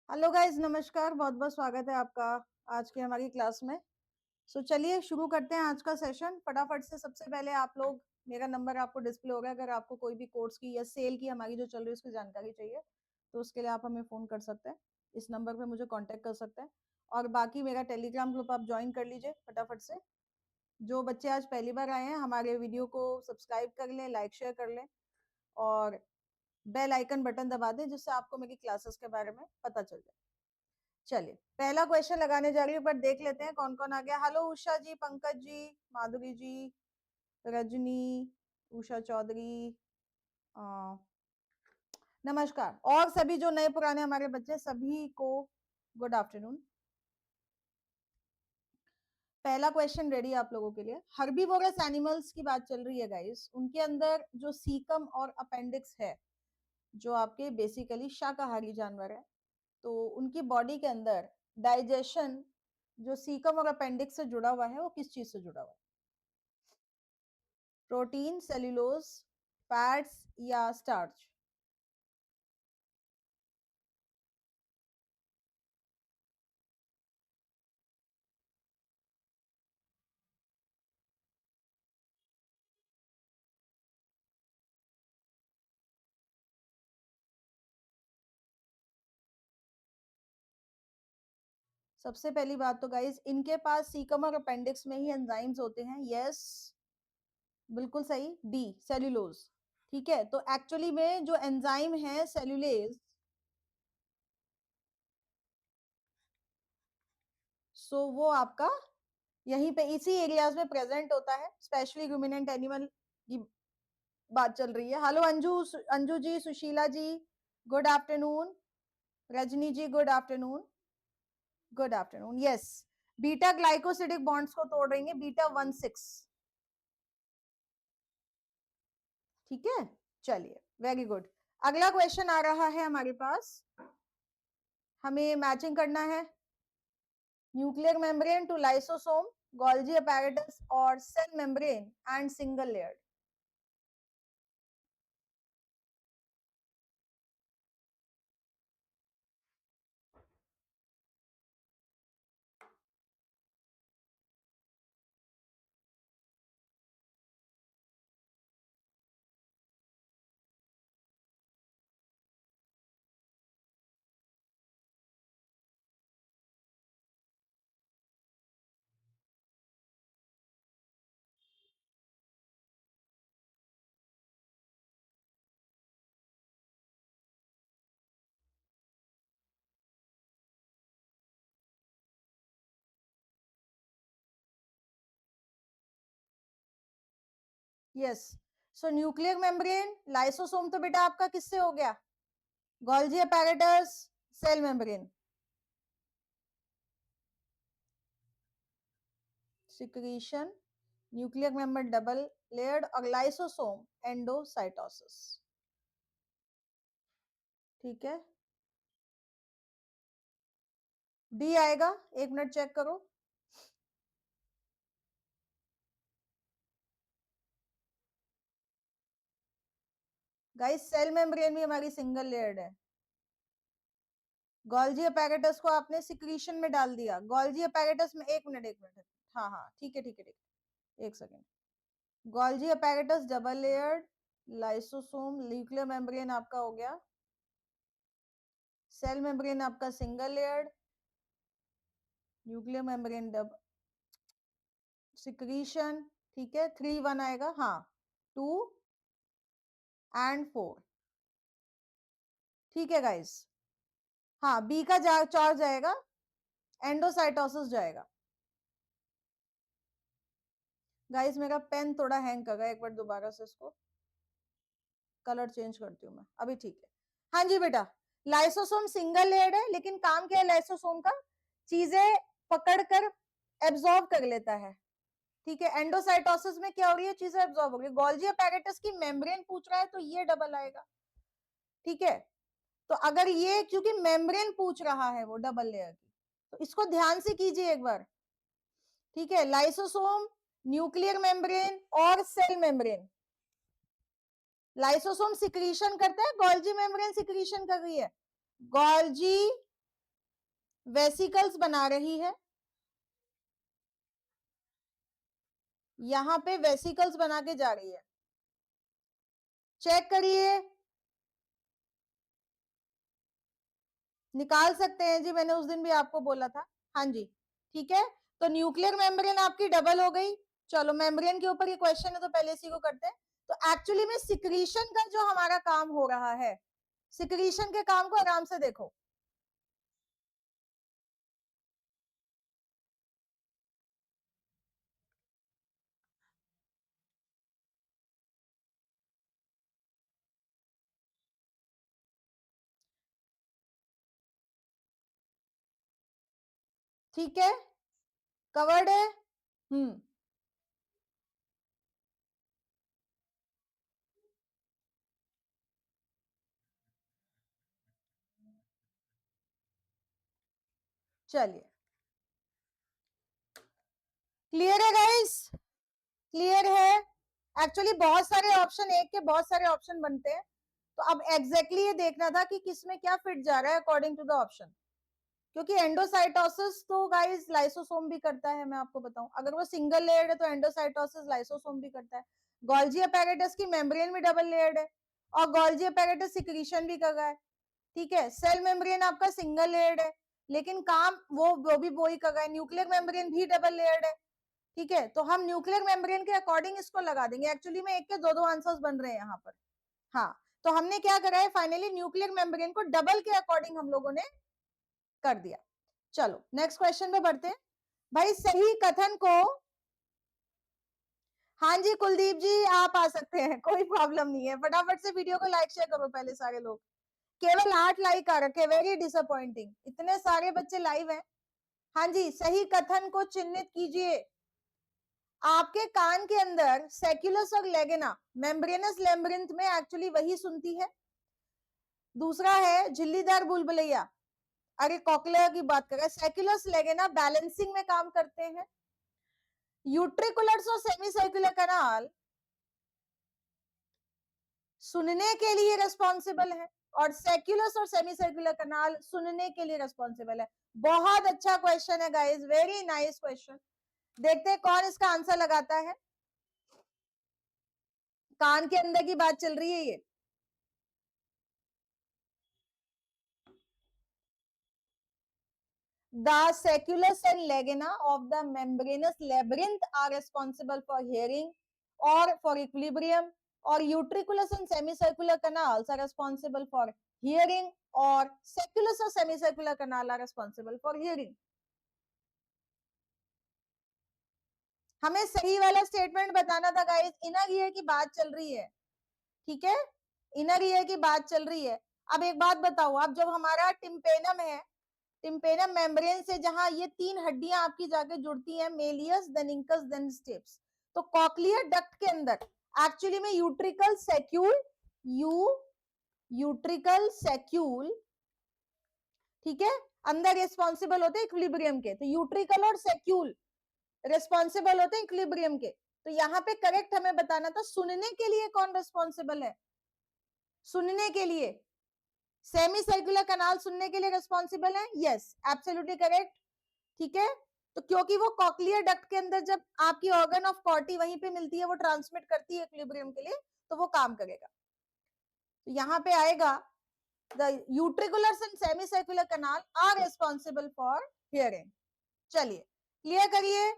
Hello guys, नमस्कार। बहुत बहुत स्वागत है आपका आज की हमारी क्लास में। चलिए शुरू करते हैं आज का सेशन फटाफट से। सबसे पहले आप लोग, मेरा नंबर आपको डिस्प्ले होगा, अगर आपको कोई भी कोर्स की या सेल की हमारी जो चल रही है उसकी जानकारी चाहिए तो उसके लिए आप हमें फ़ोन कर सकते हैं। इस नंबर पे मुझे कांटेक्ट कर सकते हैं। और बाकी मेरा टेलीग्राम ग्रुप आप ज्वाइन कर लीजिए फटाफट से। जो बच्चे आज पहली बार आए हैं हमारे वीडियो को सब्सक्राइब कर लें, लाइक शेयर कर लें और बेल आइकन बटन दबा दें जिससे आपको मेरी क्लासेस के बारे में पता चल जाए। चलिए पहला क्वेश्चन लगाने जा रही हूँ, पर देख लेते हैं कौन कौन आ गया। हेलो उषा जी, पंकज जी, माधुरी जी, रजनी, उषा चौधरी, नमस्कार। और सभी जो नए पुराने हमारे बच्चे सभी को गुड आफ्टरनून। पहला क्वेश्चन रेडी आप लोगों के लिए। हर्बीवोरस एनिमल्स की बात चल रही है गाइस, उनके अंदर जो सीकम और अपेंडिक्स है, जो आपके बेसिकली शाकाहारी जानवर है, तो उनकी बॉडी के अंदर डाइजेशन जो सीकम और अपेंडिक्स से जुड़ा हुआ है वो किस चीज से जुड़ा हुआ है? प्रोटीन, सेल्यूलोज, फैट्स या स्टार्च? सबसे पहली बात तो गाइस, इनके पास सीकम और अपेंडिक्स में ही एंजाइम्स होते हैं। यस, बिल्कुल सही, डी सेल्यूलोज। ठीक है, तो एक्चुअली में जो एंजाइम है सेल्यूलेज, सो वो आपका यहीं पे इसी एरियाज में प्रेजेंट होता है। स्पेशली रूमिनेंट एनिमल की बात चल रही है। Hello Anju, Anju ji, Sushila ji, good afternoon. Rajni ji, good afternoon. Good afternoon. Yes, beta glycosidic bonds को तोड़ देंगे, बीटा 1,6। ठीक है, चलिए वेरी गुड। अगला क्वेश्चन आ रहा है हमारे पास, हमें मैचिंग करना है nuclear membrane to lysosome, Golgi apparatus और cell membrane and single layered. Yes, so nuclear membrane, lysosome तो बेटा आपका किससे हो गया? Golgi apparatus, cell membrane, secretion, nuclear member double layered और लाइसोसोम एंडोसाइटोसिस। ठीक है, डी आएगा। एक मिनट चेक करो। गाइस सेल मेम्ब्रेन भी हमारी सिंगल लेयर्ड है। गोल्जी अपैरेटस को आपने सिक्रीशन में डाल दिया। गोल्जी अपैरेटस में, एक मिनट एक मिनट, हाँ हाँ ठीक है ठीक है ठीक है, एक second. Golgi apparatus double layered, lysosome, nuclear membrane आपका हो गया, सेल मेम्ब्रेन आपका single layered, nuclear membrane dub secretion. ठीक है, 3 1 आएगा, हाँ 2 एंड 4। ठीक है गाइस, हाँ बी का चार जाएगा, एंडोसाइटोसिस जाएगा। गाइस मेरा पेन थोड़ा हैंग कर रहा है, एक बार दोबारा से इसको कलर चेंज करती हूँ मैं, अभी ठीक है। हाँ जी बेटा, लाइसोसोम सिंगल लेयर्ड है, लेकिन काम क्या है लाइसोसोम का? चीजें पकड़कर एब्जॉर्ब कर लेता है। ठीक है, एंडोसाइटोसिस में क्या हो रही है? चीजें एब्जॉर्ब हो रही है। गोल्जी अपैरेटस की मेम्ब्रेन पूछ रहा है तो ये डबल आएगा। ठीक है, तो अगर ये क्योंकि मेम्ब्रेन पूछ रहा है वो डबल लेयर की, तो इसको ध्यान से कीजिए एक बार। ठीक है, लाइसोसोम, न्यूक्लियर मेम्ब्रेन और सेल मेम्ब्रेन। लाइसोसोम सिक्रीशन करता है, गोल्जी मेम्ब्रेन सिक्रीशन कर रही है। गोल्जी वेसिकल्स बना रही है, यहां पे वेसिकल्स बना के जा रही है, चेक करिए, निकाल सकते हैं जी, मैंने उस दिन भी आपको बोला था। हाँ जी, ठीक है, तो न्यूक्लियर मेम्ब्रेन आपकी डबल हो गई। चलो मेम्ब्रेन के ऊपर ये क्वेश्चन है तो पहले इसी को करते हैं। तो एक्चुअली में सिक्रीशन का जो हमारा काम हो रहा है, सिक्रीशन के काम को आराम से देखो। ठीक है, कवर्ड है। चलिए, क्लियर है गाइस, क्लियर है। एक्चुअली बहुत सारे ऑप्शन, एक के बहुत सारे ऑप्शन बनते हैं, तो अब एग्जैक्टली ये देखना था कि किसमें क्या फिट जा रहा है अकॉर्डिंग टू द ऑप्शन। क्योंकि एंडोसाइटोसिस तो गाइस लाइसोसोम भी करता है, मैं आपको बताऊं, अगर वो सिंगल लेयर्ड है तो एंडोसाइटोसिस लाइसोसोम भी करता है। गोल्जी अपैरेटस की मेम्ब्रेन भी डबल लेयर्ड है, और गोल्जी अपैरेटस सिक्रीशन भी कर रहा है। ठीक है, सेल मेम्ब्रेन आपका सिंगल लेयर्ड है, लेकिन काम वो भी वही कर रहा है। न्यूक्लियर मेम्ब्रेन भी डबल लेयर्ड है। ठीक है, तो हम न्यूक्लियर मेम्ब्रेन के अकॉर्डिंग इसको लगा देंगे। एक्चुअली में एक के दो दो आंसर्स बन रहे हैं यहाँ पर। हाँ, तो हमने क्या करा है, फाइनली न्यूक्लियर मेम्ब्रेन को डबल के अकॉर्डिंग हम लोगों ने कर दिया। चलो नेक्स्ट क्वेश्चन पे बढ़ते हैं भाई। सही कथन को, हाँ जी कुलदीप जी आप आ सकते हैं, कोई प्रॉब्लम नहीं है। फटाफट से वीडियो को लाइक शेयर करो पहले सारे लोग। केवल 8 लाइक आ रखे, वेरी डिसअपॉइंटिंग, इतने सारे बच्चे लाइव हैं। हाँ जी, सही कथन को चिन्हित कीजिए। आपके कान के अंदर सेक्युलस और लेगेना मेम्ब्रेनस लेम्ब्रिंथ में एक्चुअली वही सुनती है। दूसरा है झिल्लीदार बुलबुलैया, अरे कॉकलिया की बात करें, सेक्युलस लेगेना बैलेंसिंग में काम करते हैं। यूट्रिकुलर्स और सेमीसर्कुलर कनाल सुनने के लिए रिस्पॉन्सिबल है, और सेक्युलस और सेमीसर्कुलर कनाल सुनने के लिए रिस्पॉन्सिबल है। बहुत अच्छा क्वेश्चन है गाइस, वेरी नाइस क्वेश्चन। देखते हैं कौन इसका आंसर लगाता है। कान के अंदर की बात चल रही है ये। The seculus and legena of the membranous labyrinth are responsible for hearing or for equilibrium, or utriculus and semicircular canals are responsible for hearing, or seculus or semicircular canal are responsible for hearing. हमें सही वाला statement बताना था guys. Inner ear की बात चल रही है, ठीक है, इनर ईयर की बात चल रही है। अब एक बात बताओ, अब जब हमारा टिम्पेनम है, टिम्पेनम मेम्ब्रेन से जहां ये 3 हड्डियां आपकी जाके जुड़ती हैं, malleus then incus then stapes, तो कॉक्लियर डक्ट के अंदर एक्चुअली में यूट्रिकल सैक्यूल, यूट्रिकल सैक्यूल, ठीक है, अंदर रिस्पॉन्सिबल होते हैं इक्विलिब्रियम के। तो यूट्रिकल और सैक्यूल रिस्पॉन्सिबल होते हैं इक्विलिब्रियम के। तो यहाँ पे करेक्ट हमें बताना था, सुनने के लिए कौन रिस्पॉन्सिबल है। सुनने के लिए सेमी सर्कुलर कनाल सुनने के लिए रिस्पॉन्सिबल है, यस एब्सोल्युटली करेक्ट। ठीक है, तो क्योंकि वो कॉक्लियर डक्ट के अंदर जब आपकी ऑर्गन ऑफ कॉर्टी वहीं पे मिलती है, वो ट्रांसमिट करती है इक्विलिब्रियम के लिए, तो वो काम करेगा। तो यहाँ पे आएगा the utriculars and semi circular canal are responsible for hearing. चलिए क्लियर करिए।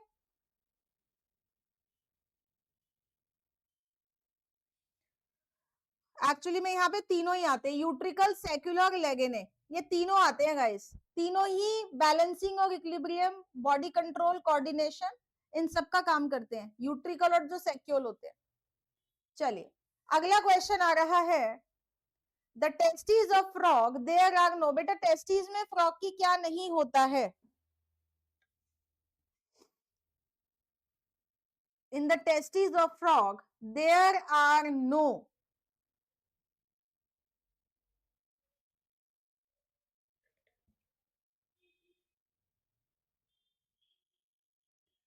एक्चुअली में यहाँ पे तीनों ही आते हैं, यूट्रिकल सेक्युलर और लेगेने, ये तीनों आते हैं गाइस। तीनों ही बैलेंसिंग और इक्विलिब्रियम, बॉडी कंट्रोल, कोऑर्डिनेशन, इन सब का काम करते हैं, यूट्रिकल और जो सेक्यूल होते हैं। चलिए अगला क्वेश्चन आ रहा है, the testes of frog there are no, बेटा टेस्टीज में फ्रॉग की क्या नहीं होता है। In the testes of frog there are no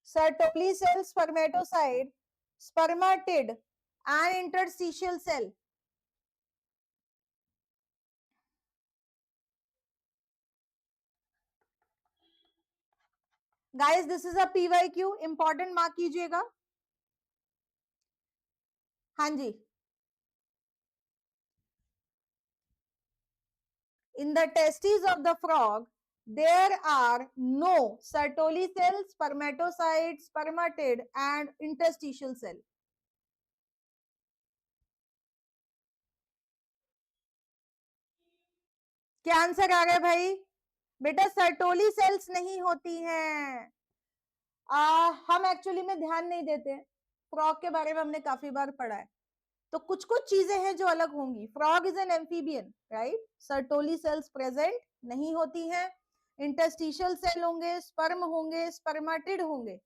Sertoli cell, spermatocyte, spermatid and interstitial cell. Guys this is a PYQ, important mark कीजिएगा। हाँ जी, in the testes of the frog there are no Sertoli cells, spermatocytes, spermatid and interstitial cell. क्या answer आ रहा है भाई? बेटा Sertoli cells नहीं होती हैं। हम एक्चुअली में ध्यान नहीं देते, फ्रॉग के बारे में हमने काफी बार पढ़ा है, तो कुछ कुछ चीजें हैं जो अलग होंगी। Frog is an amphibian, right? Sertoli cells present नहीं होती हैं। इंटरस्टिशियल सेल होंगे, स्पर्म होंगे, स्पर्माटिड होंगे,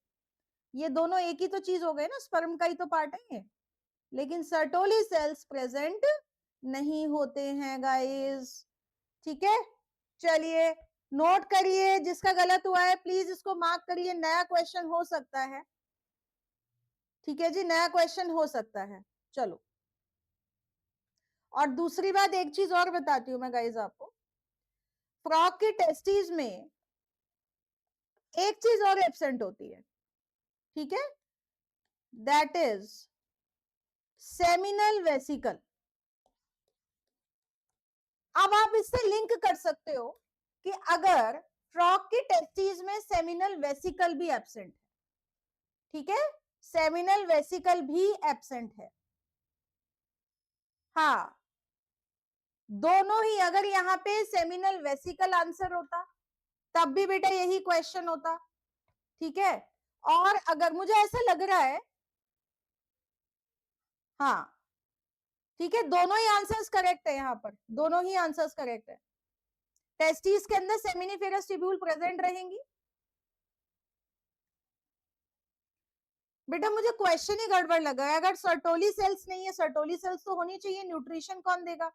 ये दोनों एक ही तो चीज हो गए ना, स्पर्म का ही तो पार्ट है ये। लेकिन सर्टोली सेल्स प्रेजेंट नहीं होते हैं गाइस, ठीक है? चलिए नोट करिए, जिसका गलत हुआ है प्लीज इसको मार्क करिए, नया क्वेश्चन हो सकता है, ठीक है जी, नया क्वेश्चन हो सकता है। चलो, और दूसरी बात एक चीज और बताती हूँ मैं गाइस आपको, फ्रॉग की टेस्टिस में एक चीज और एब्सेंट होती है, ठीक है? That is seminal vesicle. अब आप इससे लिंक कर सकते हो कि अगर फ्रॉग की टेस्टिस में सेमिनल वेसिकल भी एब्सेंट है, ठीक है, सेमिनल वेसिकल भी एब्सेंट है, हाँ, दोनों ही, अगर यहाँ पे सेमिनल वेसिकल आंसर होता तब भी बेटा यही क्वेश्चन होता, ठीक है? और अगर मुझे ऐसा लग रहा है, हाँ ठीक है, दोनों ही आंसर्स करेक्ट है, यहाँ पर दोनों ही आंसर्स करेक्ट है। टेस्टिस के अंदर सेमिनिफेरस ट्यूब्यूल प्रेजेंट रहेंगी। बेटा मुझे क्वेश्चन ही गड़बड़ लगा है, अगर सर्टोली सेल्स नहीं है, सर्टोली सेल्स तो होनी चाहिए, न्यूट्रिशन कौन देगा?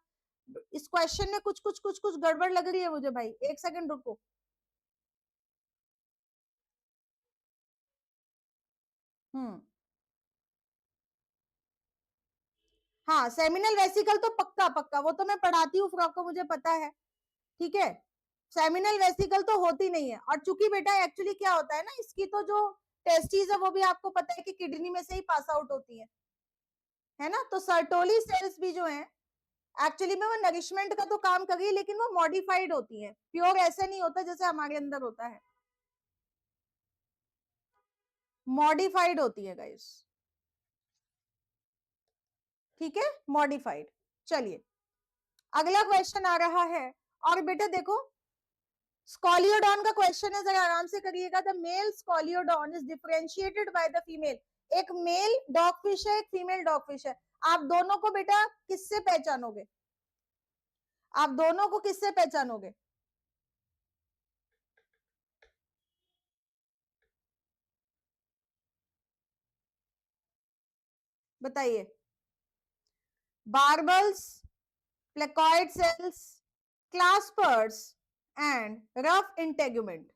इस क्वेश्चन में कुछ कुछ कुछ कुछ गड़बड़ लग रही है मुझे भाई, एक सेकंड रुको। हम्म, हाँ सेमिनल वेसिकल तो पक्का पक्का, वो तो मैं पढ़ाती हूँ फ्रॉक को, मुझे पता है, ठीक है? सेमिनल वेसिकल तो होती नहीं है, और चूंकि बेटा एक्चुअली क्या होता है ना, इसकी तो जो टेस्टीज है वो भी आपको पता है कि किडनी में से ही पास आउट होती है ना? तो सर्टोली सेल्स भी जो है एक्चुअली में वो नरिशमेंट का तो काम कर रही है, लेकिन वो मॉडिफाइड होती है, प्योर ऐसे नहीं होता जैसे हमारे अंदर होता है, मॉडिफाइड होती है गाइस, ठीक है, मॉडिफाइड। चलिए अगला क्वेश्चन आ रहा है, और बेटा देखो स्कॉलियोडॉन का क्वेश्चन है, जरा आराम से करिएगा। The male scoliodon is differentiated by the female, एक मेल डॉग फिश है, एक फीमेल डॉग फिश है, आप दोनों को बेटा किससे पहचानोगे? आप दोनों को किससे पहचानोगे? बताइए। Barbels, placoid cells, claspers and rough integument.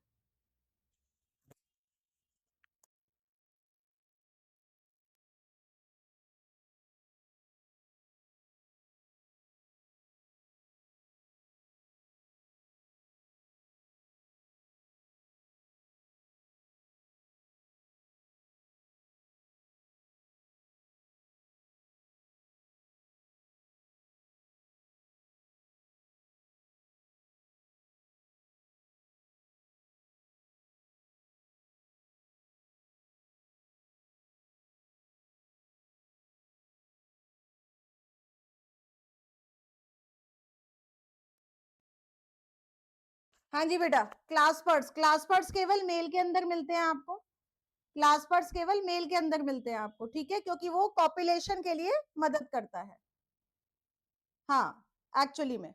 हाँ जी बेटा, क्लास्पर्स, क्लास्पर्स केवल मेल के अंदर मिलते हैं आपको, क्लास्पर्स केवल मेल के अंदर मिलते हैं आपको, ठीक है, क्योंकि वो कॉपुलेशन के लिए मदद करता है, हाँ एक्चुअली में।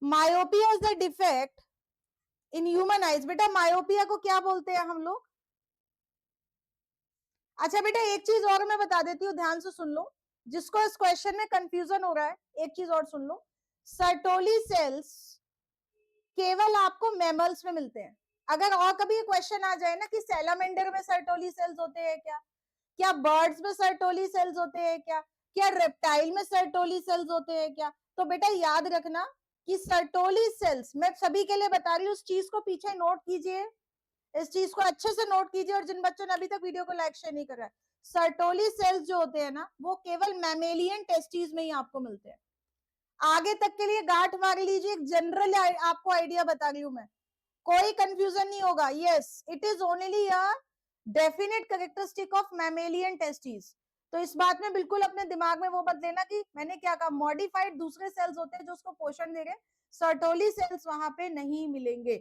Myopia is the defect in human eyes, बेटा मायोपिया को क्या बोलते हैं हम लोग? अच्छा बेटा एक चीज और मैं बता देती हूँ, ध्यान से सुन लो, जिसको इस क्वेश्चन में कंफ्यूजन हो रहा है, एक चीज और सुन लो, सर्टोली सेल्स केवल आपको मैमल्स में मिलते हैं। अगर और कभी क्वेश्चन आ जाए ना कि सैलामेंडर में सर्टोली सेल्स होते हैं क्या, क्या बर्ड्स में सर्टोली सेल्स होते हैं क्या, क्या रेप्टाइल में सर्टोली सेल्स होते हैं क्या, तो बेटा याद रखना कि सर्टोली सेल्स, मैं सभी के लिए बता रही हूँ, उस चीज को पीछे नोट कीजिए, इस चीज को अच्छे से नोट कीजिए। और जिन बच्चों ने अभी तक वीडियो को लाइक शेयर नहीं करा है, सर्टोली सेल्स जो होते हैं ना, वो केवल मैमेलियन टेस्टिस में ही आपको मिलते हैं। आगे तक के लिए गांठ मार लीजिए, एक जनरल आपको आइडिया बता रही हूं मैं, कोई कंफ्यूजन नहीं होगा। Yes, it is only a definite characteristic of mammalian testis. तो इस बात में बिल्कुल अपने दिमाग में वो मत लेना कि मैंने क्या कहा, मॉडिफाइड दूसरे सेल्स होते हैं जो उसको पोषण दे रहे, सर्टोली सेल्स वहां पे नहीं मिलेंगे,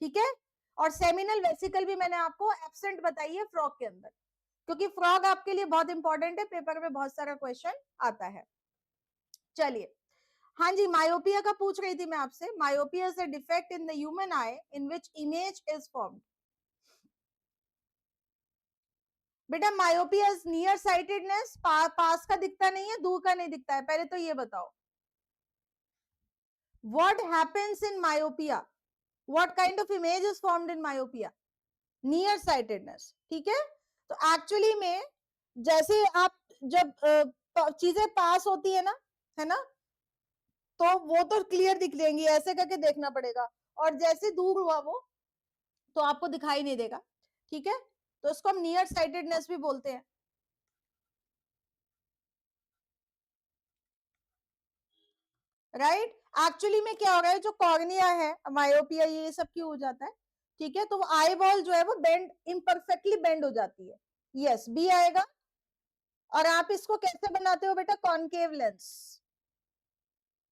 ठीक है। और सेमिनल वेसिकल भी मैंने आपको एब्सेंट बताई है फ्रॉग के अंदर, क्योंकि फ्रॉग आपके लिए बहुत इंपॉर्टेंट है, पेपर में बहुत सारा क्वेश्चन आता है। चलिए, हाँ जी, मायोपिया का पूछ रही थी मैं आपसे। Myopia is a defect in the human I in which image is formed. बेटा मायोपिया इज नियर साइटेडनेस, पास का दिखता नहीं है, दूर का नहीं दिखता है, पहले तो ये बताओ what happens in myopia, what kind of image is formed in myopia, near sightedness, ठीक है। तो एक्चुअली में जैसे आप जब चीजें पास होती है ना, तो वो तो क्लियर दिख जाएंगी, ऐसे करके देखना पड़ेगा, और जैसे दूर हुआ वो तो आपको दिखाई नहीं देगा, ठीक है। तो इसको हम नियर साइटेडनेस भी बोलते हैं, राइट। एक्चुअली में क्या हो रहा है, जो कॉर्निया है, मायोपिया ये सब क्यों हो जाता है, ठीक है, तो वो आई बॉल जो है वो बेंड, इम्परफेक्टली बेंड हो जाती है। यस, बी आएगा। और आप इसको कैसे बनाते हो बेटा, कॉनकेव लेंस,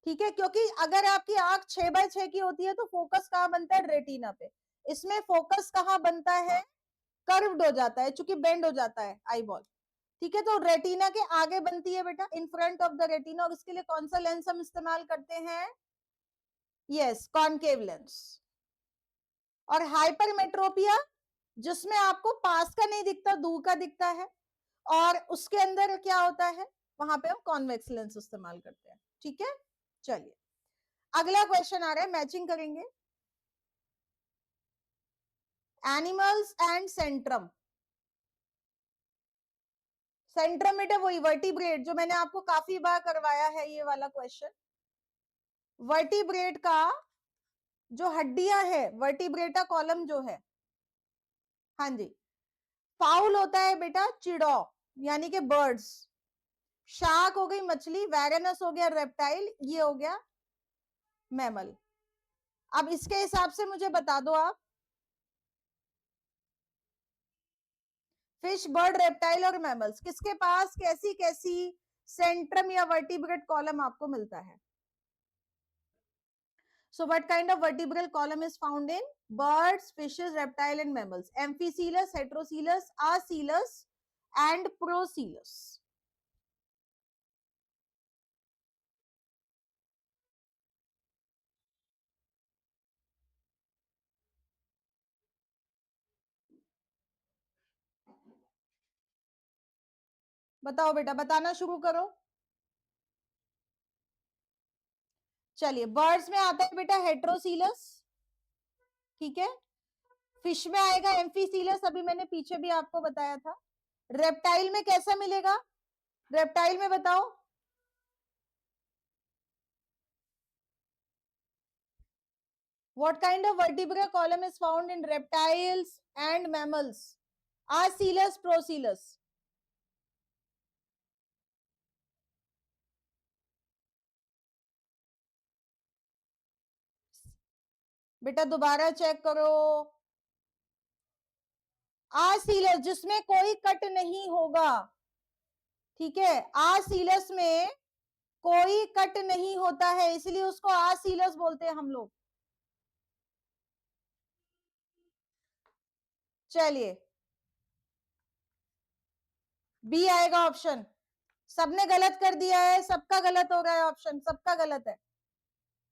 ठीक है, क्योंकि अगर आपकी आंख 6x6 की होती है तो फोकस कहाँ बनता है, रेटिना पे। इसमें फोकस कहाँ बनता है, कर्व्ड हो जाता है, चूंकि बेंड हो जाता है आई बॉल, ठीक है। तो रेटिना के आगे बनती है बेटा, in front of the retina, और इसके लिए कौन सा लेंस हम इस्तेमाल करते हैं, यस, कॉनकेव लेंस। और हाइपरमेट्रोपिया, जिसमें आपको पास का नहीं दिखता, दूर का दिखता है, और उसके अंदर क्या होता है, वहां पे हम कॉन्वेक्स लेंस इस्तेमाल करते हैं, ठीक है। चलिए, अगला क्वेश्चन आ रहा है, मैचिंग करेंगे। एनिमल्स एंड सेंट्रम, सेंट्रम बेटा वही वर्टिब्रेट जो मैंने आपको काफी बार करवाया है, ये वाला क्वेश्चन। वर्टिब्रेट का जो हड्डियां है, वर्टिब्रेटा कॉलम जो है, हाँ जी, फाउल होता है बेटा चिड़ो, यानी कि बर्ड्स, शार्क हो गई मछली, वैगनस हो गया रेप्टाइल, ये हो गया मैमल। अब इसके हिसाब से मुझे बता दो आप, फिश, बर्ड, रेप्टाइल और मैमल्स, किसके पास कैसी कैसी सेंट्रम या वर्टिब्रेट कॉलम आपको मिलता है। So what kind of vertebral column is found in birds, fishes, reptile and mammals? Amphicoelous, heterocoelous, acoelous and procoelous. बताओ बेटा, बताना शुरू करो। चलिए, बर्ड्स में आता है बेटा हेट्रोसीलस, ठीक है। फिश में आएगा एम्फीसीलस, अभी मैंने पीछे भी आपको बताया था। रेप्टाइल में कैसा मिलेगा, रेप्टाइल में बताओ, what kind of vertebral column is found in reptiles and mammals? Acoelous, procoelous. बेटा दोबारा चेक करो, आसीलस जिसमें कोई कट नहीं होगा, ठीक है, आसीलस में कोई कट नहीं होता है, इसलिए उसको आसीलस बोलते हैं हम लोग। चलिए, बी आएगा ऑप्शन, सबने गलत कर दिया है, सबका गलत हो रहा है ऑप्शन, सबका गलत है,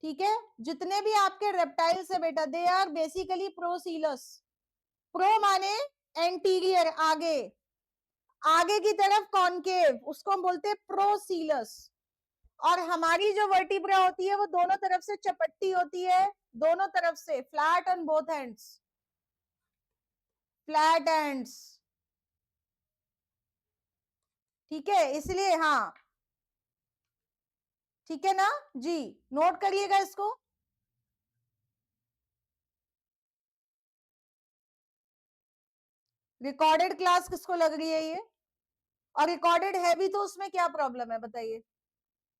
ठीक है। जितने भी आपके रेप्टाइल्स है बेटा, दे आर बेसिकली प्रोसीलस। प्रो माने एंटीरियर, आगे, आगे की तरफ कॉनकेव, उसको हम बोलते हैं प्रोसीलस। और हमारी जो वर्टिब्रा होती है वो दोनों तरफ से चपट्टी होती है, दोनों तरफ से, flat on both ends, flat ends, ठीक है, इसलिए हाँ, ठीक है ना जी, नोट करिएगा इसको। रिकॉर्डेड क्लास किसको लग रही है ये? और रिकॉर्डेड है भी तो उसमें क्या प्रॉब्लम है बताइए?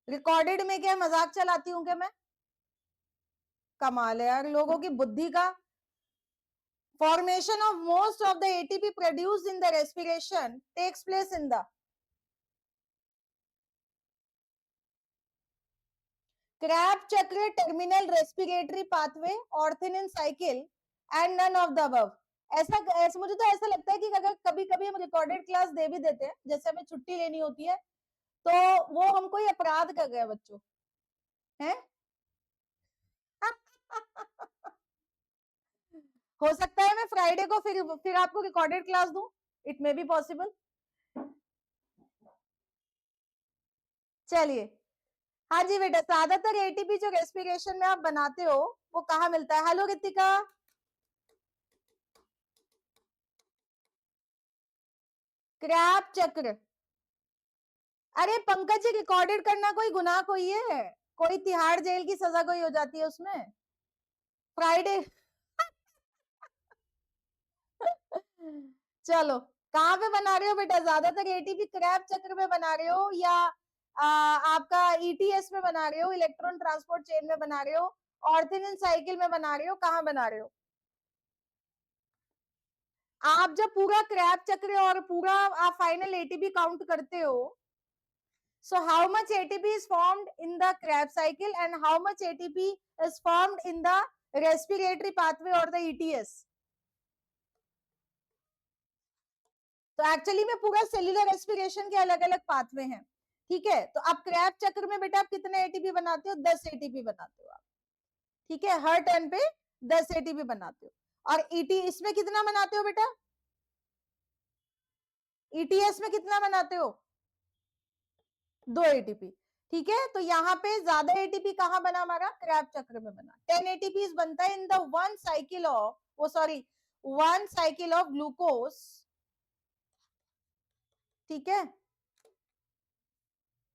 रिकॉर्डेड में क्या मजाक चलाती हूँ क्या मैं? कमाल है यार लोगों की बुद्धि का। formation of most of the ATP produced in the respiration takes place in the Krebs chakra, terminal respiratory pathway, ornithine cycle and none of the above। ऐसा मुझे तो ऐसा लगता है कि अगर कभी कभी हम रिकॉर्डेड क्लास दे भी देते हैं, जैसे हमें छुट्टी लेनी होती है, तो वो हम कोई अपराध कर रहे हैं बच्चों, हैं? हो सकता है मैं फ्राइडे को फिर आपको रिकॉर्डेड क्लास दूं, इट मे बी पॉसिबल। चलिए, हाँ जी बेटा, ज्यादातर एटीपी जो रेस्पिरेशन में आप बनाते हो वो कहाँ मिलता है? हेलो रितिका। क्रैप चक्र। अरे पंकज जी, रिकॉर्डेड करना कोई गुनाह कोई है? कोई तिहाड़ जेल की सजा कोई हो जाती है उसमें? फ्राइडे। चलो, कहाँ पे बना रहे हो बेटा? ज्यादातर एटीपी क्रैप चक्र में बना रहे हो या आपका ईटीएस में बना रहे हो, इलेक्ट्रॉन ट्रांसपोर्ट चेन में बना रहे हो, ऑर्थिनिन साइकिल में बना रहे हो, कहाँ बना रहे हो? आप जब पूरा क्रैप चक्र और पूरा आप फाइनल एटीपी काउंट करते हो, so how much ATP is formed in the Krebs cycle and how much ATP is formed in the respiratory pathway or the ETS? तो एक्चुअली में पूरा सेल्यूलर रेस्पिरेशन के अलग अलग पाथवे हैं, ठीक है? तो अब क्रैप चक्र में बेटा आप कितने एटीपी बनाते हो? 10 एटीपी बनाते हो आप, ठीक है? हर टर्न पे 10 एटीपी बनाते हो। और ईटी इसमें कितना बनाते हो बेटा? ईटीएस में कितना बनाते हो? 2 एटीपी, ठीक है? तो यहाँ पे ज्यादा एटीपी कहाँ बना हमारा? क्रैप चक्र में बना। 10 एटीपी बनता है in the one cycle of, वो sorry, one cycle of glucose, ठीक है?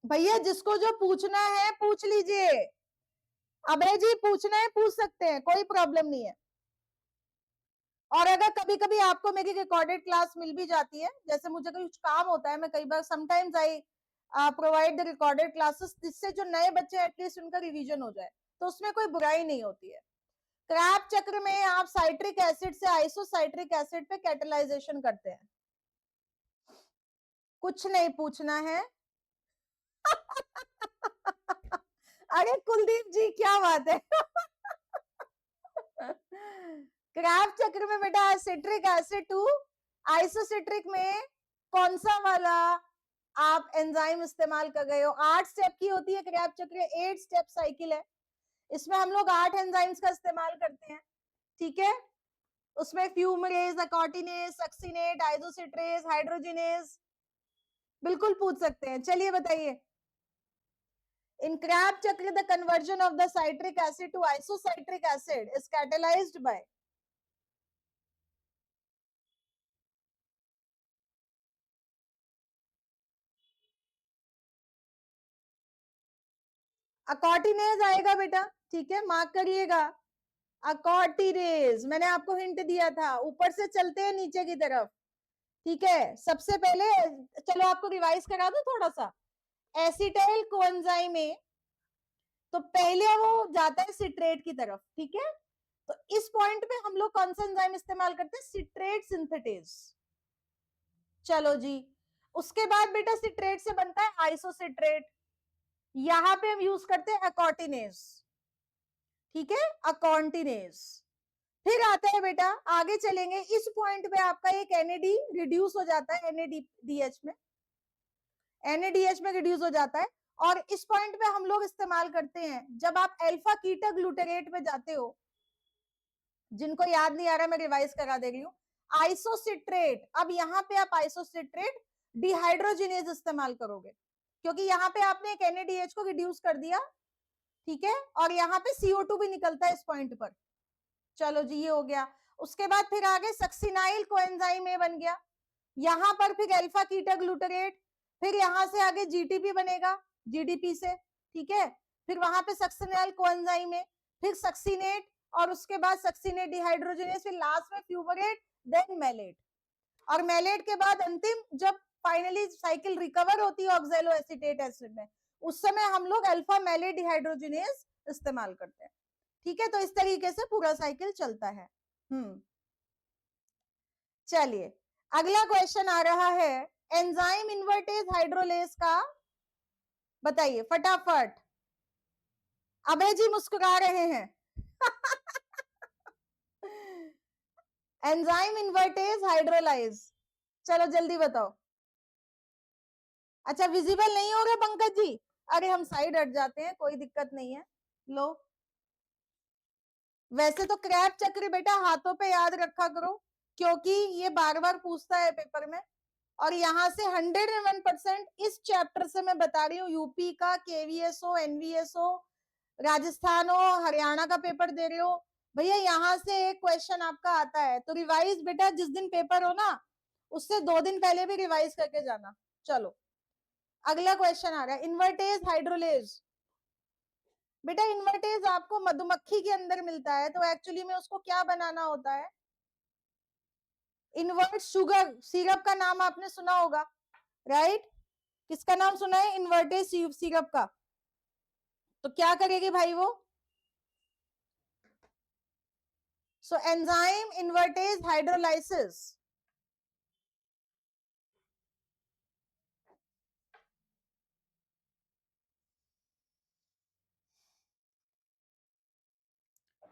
भैया जिसको जो पूछना है पूछ लीजिए। अभय जी पूछना है पूछ सकते हैं, कोई प्रॉब्लम नहीं है। और अगर कभी कभी आपको मेरी रिकॉर्डेड क्लास मिल भी जाती है, जैसे मुझे कुछ काम होता है, मैं कई बार sometimes I provide the recorded classes, जिससे जो नए बच्चे एटलीस्ट उनका रिवीजन हो जाए, तो उसमें कोई बुराई नहीं होती है। क्रैप चक्र में आप साइट्रिक एसिड से आइसोसाइट्रिक एसिड पे कैटलाइजेशन करते हैं। कुछ नहीं पूछना है। अरे कुलदीप जी क्या बात है। क्रैप चक्र में बेटा सिट्रिक एसिड टू आइसोसिट्रिक में कौन सा वाला आप एंजाइम इस्तेमाल कर गए हो? 8 स्टेप की होती है क्रैप चक्र, 8 स्टेप साइकिल है, इसमें हम लोग 8 एंजाइम्स का इस्तेमाल करते हैं, ठीक है? उसमें फ्यूमरेज, अकॉर्टिनेज, सक्सिनेट, आइसोसिट्रेज, हाइड्रोजिनेज, बिल्कुल पूछ सकते हैं। चलिए बताइए। In Krebs chakra, the conversion of the citric acid to isocitric acid is catalyzed by अकॉर्टिनेज आएगा बेटा, ठीक है? मार्क करिएगा, अकॉर्टिनेज। मैंने आपको हिंट दिया था, ऊपर से चलते हैं नीचे की तरफ, ठीक है? सबसे पहले चलो आपको रिवाइज करा दो थोड़ा सा। एसिटाइल कोएंजाइम में तो पहले वो जाता है सिट्रेट की तरफ, ठीक है? तो इस पॉइंट पे हम लोग कौन सा एंजाइम इस्तेमाल करते हैं? Citrate synthetase. चलो जी, उसके बाद बेटा सिट्रेट से बनता है आइसोसिट्रेट, यहां पे हम यूज करते हैं अकॉर्टिनेज, ठीक है? अकॉर्टिनेज। फिर आता है बेटा, आगे चलेंगे, इस पॉइंट पे आपका एक एनएडी रिड्यूस हो जाता है, एनएडीएच में, एनएडीएच में रिड्यूस हो जाता है। और इस पॉइंट पे हम लोग इस्तेमाल करते हैं जब आप अल्फा कीटा ग्लूटेरेट में जाते हो, जिनको याद नहीं आ रहा मैं रिवाइज करा दे रही हूँ, आइसोसिट्रेट। अब यहाँ पे आप आइसोसिट्रेट डिहाइड्रोजिनेज इस्तेमाल करोगे, क्योंकि यहाँ पे आपने एक एनएडीएच को रिड्यूस कर दिया, ठीक है? और यहाँ पे CO2 भी निकलता है इस पॉइंट पर। चलो जी, ये हो गया। उसके बाद फिर आगे सक्सिनाइल कोएंजाइम ए बन गया, यहाँ पर फिर अल्फा कीटा ग्लूटरेट, फिर यहाँ से आगे जीटीपी बनेगा, जीडीपी से, ठीक है? फिर वहां पे सक्सिनल कोएंजाइम है, फिर सक्सिनेट, और उसके बाद सक्सिनेट डिहाइड्रोजनेज, फिर लास्ट में फ्यूवरेट, देन मेलेट। और मेलेट के बाद अंतिम जब फाइनली साइकिल रिकवर होती है ऑक्सैलो एसीटेट एसिड में, उस समय हम लोग अल्फा मेलेट डिहाइड्रोजनेज इस्तेमाल करते हैं। ठीक है, तो इस तरीके से पूरा साइकिल चलता है। चलिए अगला क्वेश्चन आ रहा है, एंजाइम इन्वर्टेज हाइड्रोलेज का बताइए फटाफट। अभय जी मुस्कुरा रहे हैं। एंजाइम इन्वर्टेज हाइड्रोलाइज, चलो जल्दी बताओ। अच्छा विजिबल नहीं हो रहा पंकज जी, अरे हम साइड हट जाते हैं, कोई दिक्कत नहीं है। लो, वैसे तो क्रैप चक्र बेटा हाथों पे याद रखा करो, क्योंकि ये बार बार पूछता है पेपर में। और यहाँ से 101% इस चैप्टर से मैं बता रही हूँ, यूपी का केवीएसओ, एनवीएसओ, राजस्थान हो, हरियाणा का पेपर दे रहे हो भैया, यहाँ से एक क्वेश्चन आपका आता है, तो रिवाइज बेटा जिस दिन पेपर हो ना, उससे 2 दिन पहले भी रिवाइज करके जाना। चलो अगला क्वेश्चन आ रहा है, इन्वर्टेज हाइड्रोलेज। बेटा इन्वर्टेज आपको मधुमक्खी के अंदर मिलता है, तो एक्चुअली में उसको क्या बनाना होता है, इन्वर्ट शुगर सिरप का नाम आपने सुना होगा, राइट? किसका नाम सुना है, इन्वर्टेज सिरप का। तो क्या करेगी भाई वो, सो एंजाइम इन्वर्टेज हाइड्रोलाइसिस।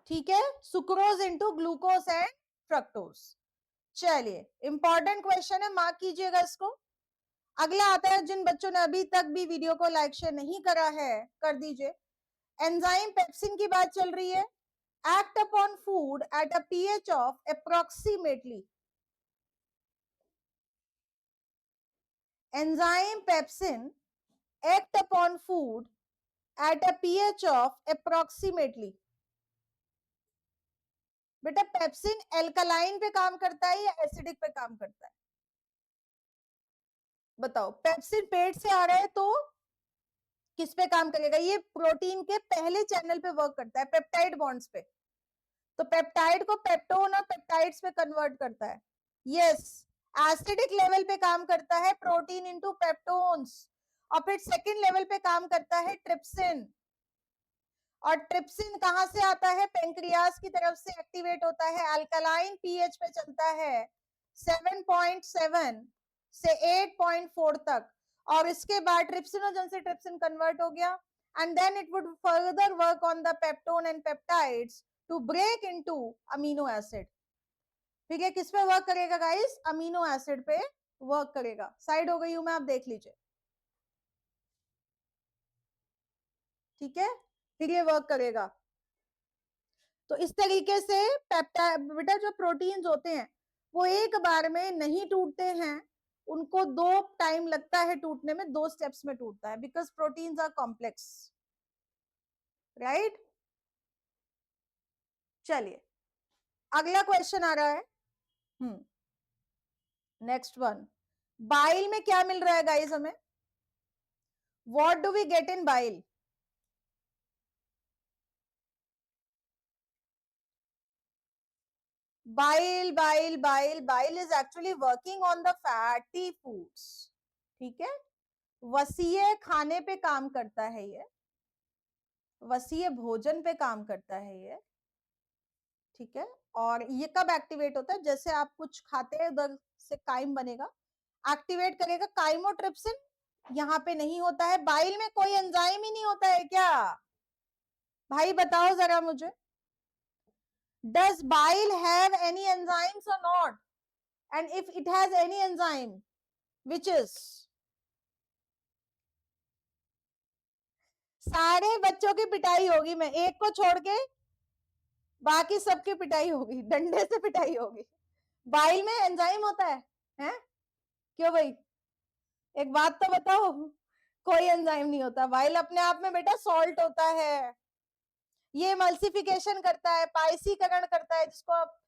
ठीक है, sucrose into glucose and fructose. चलिए इंपॉर्टेंट क्वेश्चन है, मार्क कीजिएगा इसको। अगला आता है, जिन बच्चों ने अभी तक भी वीडियो को लाइक शेयर नहीं करा है कर दीजिए। एंजाइम पेप्सिन की बात चल रही है, act upon food at a pH of approximately, enzyme pepsin act upon food at a pH of approximately। बेटा पेप्सिन एल्कलाइन पे काम करता है या एसिडिक पे काम करता है, बताओ। पेप्सिन पेट से आ रहा है तो किस पे काम करेगा, ये प्रोटीन के पहले चैनल पे वर्क करता है, पेप्टाइड बॉन्ड्स पे। तो पेप्टाइड को पेप्टोन और पेप्टाइड्स पे कन्वर्ट करता है। यस, एसिडिक लेवल पे काम करता है प्रोटीन इनटू पेप्टोन्स, और फिर सेकंड लेवल पे काम करता है ट्रिप्सिन। और ट्रिप्सिन कहां से आता है, पेंक्रियाज की तरफ से एक्टिवेट होता है, अल्कलाइन पीएच पे चलता है 7.7 से 8.4 तक, और इसके बाद ट्रिप्सिनोजन से ट्रिप्सिन कन्वर्ट हो गया, and then it would further work on the peptone and peptides to break into amino acid. ठीक है, किस पे वर्क करेगा गाइस, अमीनो एसिड पे वर्क करेगा। साइड हो गई हूं मैं, आप देख लीजिए। ठीक है, फिर ये वर्क करेगा। तो इस तरीके से पेप्टाइड बेटा, जो प्रोटीन्स होते हैं वो एक बार में नहीं टूटते हैं, उनको 2 टाइम लगता है टूटने में, 2 स्टेप्स में टूटता है, because proteins are complex, right? चलिए अगला क्वेश्चन आ रहा है, नेक्स्ट वन, बाइल में क्या मिल रहा है गाइस हमें, what do we get in bile? Bile is actually working on the fatty foods. ठीक है, वसीय खाने पे काम करता है ये, वसीय भोजन पे काम करता है ये। ठीक है, और ये कब एक्टिवेट होता है, जैसे आप कुछ खाते हैं उधर से काइम बनेगा, एक्टिवेट करेगा काइमोट्रिप्सिन। यहाँ पे नहीं होता है, बाइल में कोई एंजाइम ही नहीं होता है क्या, भाई बताओ जरा मुझे। Does bile have any enzymes or not? And if it has any enzyme, which is? सारे बच्चों की पिटाई होगी, मैं एक को छोड़ के बाकी सबकी पिटाई होगी, डंडे से पिटाई होगी। बाइल में एंजाइम होता है, हैं? क्यों भाई, एक बात तो बताओ, कोई एंजाइम नहीं होता बाइल, अपने आप में बेटा सॉल्ट होता है, ये एमल्सिफिकेशन करता है, पायसीकरण करता है, जिसको आप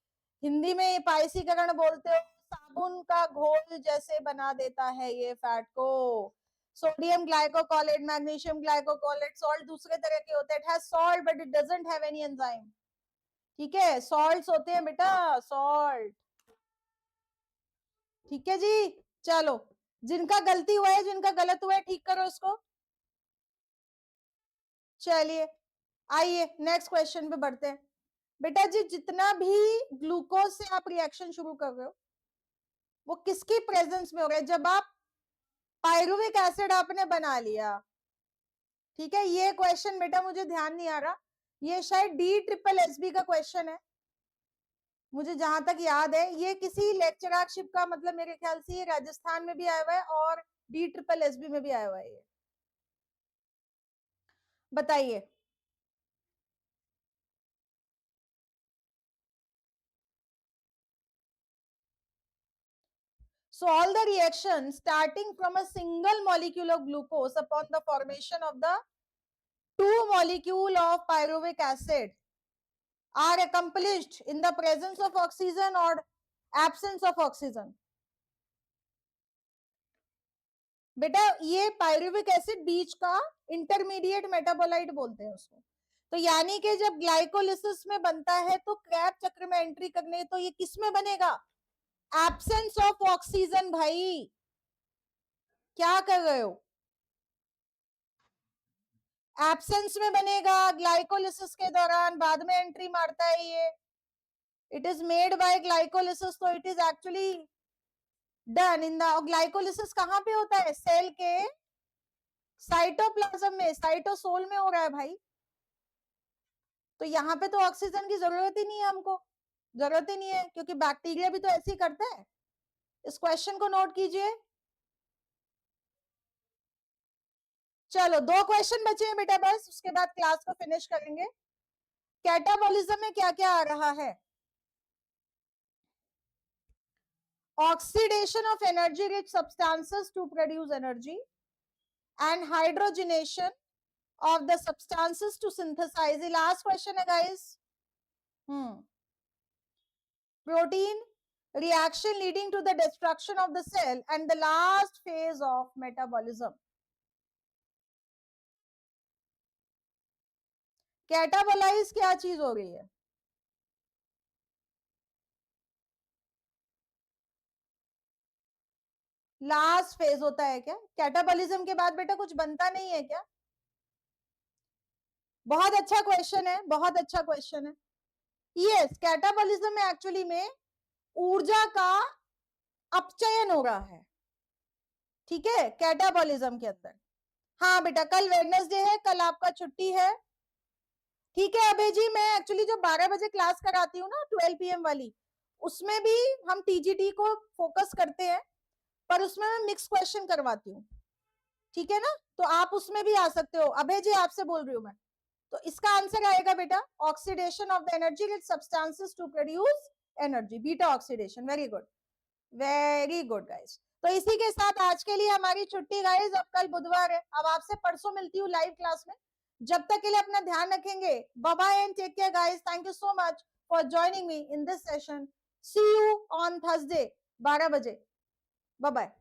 हिंदी में पायसीकरण बोलते हो, साबुन का घोल जैसे बना देता है ये फैट को, सोडियम ग्लाइकोकोलेट, मैग्नीशियम ग्लाइकोकोलेट, सॉल्ट दूसरे तरह के होते हैं, it has salt but it doesn't have any enzyme. ठीक है, सॉल्ट्स होते हैं बेटा, सॉल्ट। ठीक है जी, चलो जिनका गलती हुआ है, जिनका गलत हुआ है, ठीक करो इसको। चलिए आइए नेक्स्ट क्वेश्चन पे बढ़ते हैं। बेटा जी, जितना भी ग्लूकोज से आप रिएक्शन शुरू कर रहे हो वो किसकी प्रेजेंस में हो रहा है? जब आप पायरुविक एसिड आपने बना लिया, ठीक है, ये क्वेश्चन बेटा मुझे ध्यान नहीं आ रहा, ये शायद DSSB का क्वेश्चन है, मुझे जहां तक याद है ये किसी लेक्चरशिप का, मतलब मेरे ख्याल से ये राजस्थान में भी आया हुआ है और DSSB में भी आया हुआ है। ये बताइए। So all the reactions starting from a single molecule of glucose upon the formation of the two molecule of pyruvic acid are accomplished in the presence of oxygen or absence of oxygen. बेटा ये pyruvic acid बीच का intermediate metabolite बोलते हैं उसको। तो यानी कि जब ग्लाइकोलिसिस में बनता है तो क्रैब चक्र में एंट्री करने, तो ये किस में बनेगा? Absence of oxygen. भाई क्या कर रहे हो? एब्सेंस में बनेगा ग्लाइकोलिसिस के दौरान, बाद में एंट्री मारता है ये। It is made by glycolysis, तो it is actually done in the glycolysis. कहां पे होता है? सेल के साइटोप्लाज्म में, साइटोसोल में हो रहा है भाई। तो यहाँ पे तो ऑक्सीजन की जरूरत ही नहीं है, हमको जरूरत ही नहीं है, क्योंकि बैक्टीरिया भी तो ऐसे ही करता है। इस क्वेश्चन को नोट कीजिए। चलो 2 क्वेश्चन बचे हैं बेटा, बस उसके बाद क्लास को फिनिश करेंगे। कैटाबॉलिज्म में क्या क्या आ रहा है? Oxidation of energy rich substances to produce energy and hydrogenation of the substances to synthesize. The last question है guys. Protein reaction leading to the destruction of the cell and the last phase of metabolism. कैटाबोलाइज क्या चीज हो रही है? Last phase होता है क्या? Catabolism के बाद बेटा कुछ बनता नहीं है क्या? बहुत अच्छा क्वेश्चन है, बहुत अच्छा क्वेश्चन है। यस, कैटाबोलिज्म में एक्चुअली में ऊर्जा का अपचयन हो रहा है। ठीक है, कैटाबोलिज्म के अंदर। हाँ बेटा, कल वेडनेसडे है, कल आपका छुट्टी है। ठीक है अभय जी, मैं एक्चुअली जो 12 बजे क्लास कराती हूँ ना 12 PM वाली, उसमें भी हम TGT को फोकस करते हैं, पर उसमें मैं मिक्स क्वेश्चन करवाती हूँ। ठीक है ना, तो आप उसमें भी आ सकते हो। अभय जी आपसे बोल रही हूँ मैं। तो इसका आंसर आएगा बेटा oxidation of the energy rich substances to produce energy, beta oxidation. Very good, very good guys. तो इसी के साथ आज के लिए हमारी छुट्टी गाइस। अब कल बुधवार है, अब आपसे परसों मिलती हूँ लाइव क्लास में। जब तक के लिए अपना ध्यान रखेंगे। Bye bye and take care guys. Thank you so much for joining me in this session. See you on Thursday 12 बजे। Bye bye.